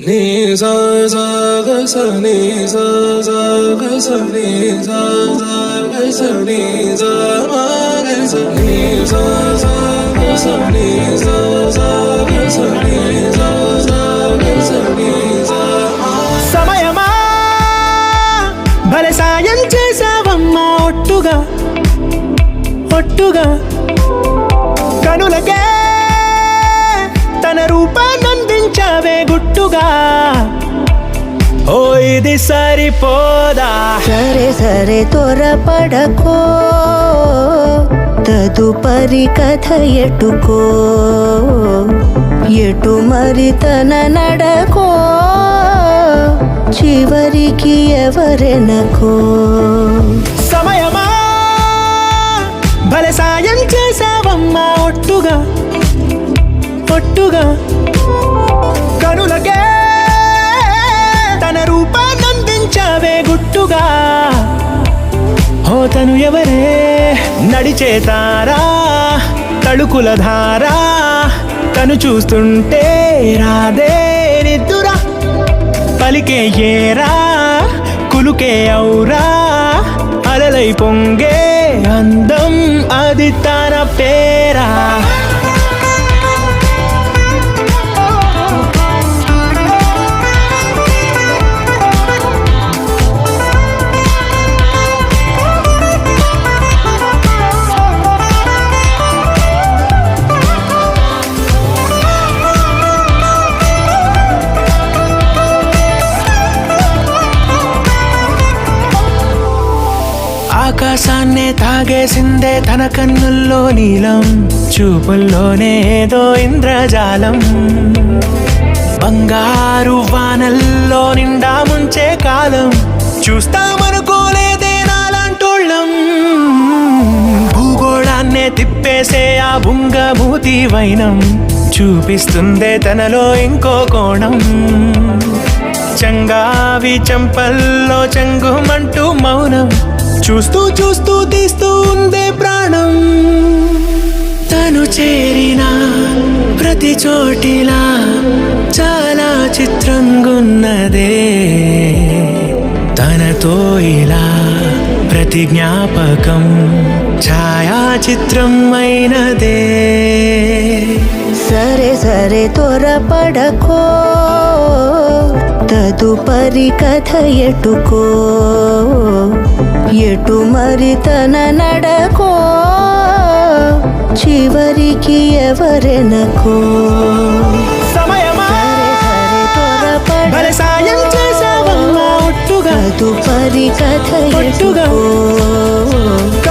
నీ సా సా గ స నీ సా సా గ స నీ సా సా గ స నీ సా మా గ స నీ సా సా గ స నీ సా సా గ స నీ సా సా గ స నీ సా మా. సమయమా భలే సాయం చేసావమ్మా ఒట్టుగా ఒట్టుగా కనులకే తన రూపాన్నందించావే గుట్టుగా. ఓ ఇది సరిపోదా, సరే సరే త్వరపడకో, తదుపరి కథ ఎటుకో, ఎటు మరి తన నడకో, చివరికి ఎవరెనకో. సమయమా భలే సాయం చేసావమ్మా ఒట్టుగా ఒట్టుగా కనులకే తన రూపాన్నందించావే గుట్టుగా. ఓ తను ఎవరే నడిచే తారా, తళుకుల ధారా, తను చూస్తుంటే రాదే నిద్దురా, పలికే ఏరా కులుకే ఔరా, అలలై పొంగే అందం అది తన పేరా. ఆకాశాన్నే తాగేసిందే తన కన్నుల్లో నీలం, చూపుల్లోనే ఏదో ఇంద్రజాలం, బంగారు వానల్లో నిండా ముంచే కాలం, చూస్తామనుకోలేదే నాలాంటోళ్ళం. భూగోళాన్నే తిప్పేసే ఆ బుంగమూతి వైనం, చూపిస్తుందే తనలో ఇంకో కోణం, చంగావి చంపల్లో చంగుమంటూ మౌనం, చూస్తూ చూస్తూ తీస్తూ ఉందే ప్రాణం. తను చేరిన ప్రతి చోటిలా చాలా చిత్రంగున్నదే, తనతో ఇలా ప్రతి జ్ఞాపకం ఛాయాచిత్రం అయినదే. సరే సరే త్వరపడకో, తదుపరి కథ ఎటుకో, ఎటు మరి తన నడకో, చివరికి ఎవరెనకో. సమయమా సరే సరే భలే సాయం చేసావమ్మా ఒట్టుగా తదుపరి కథ ఒట్టుగా ఎటుకో.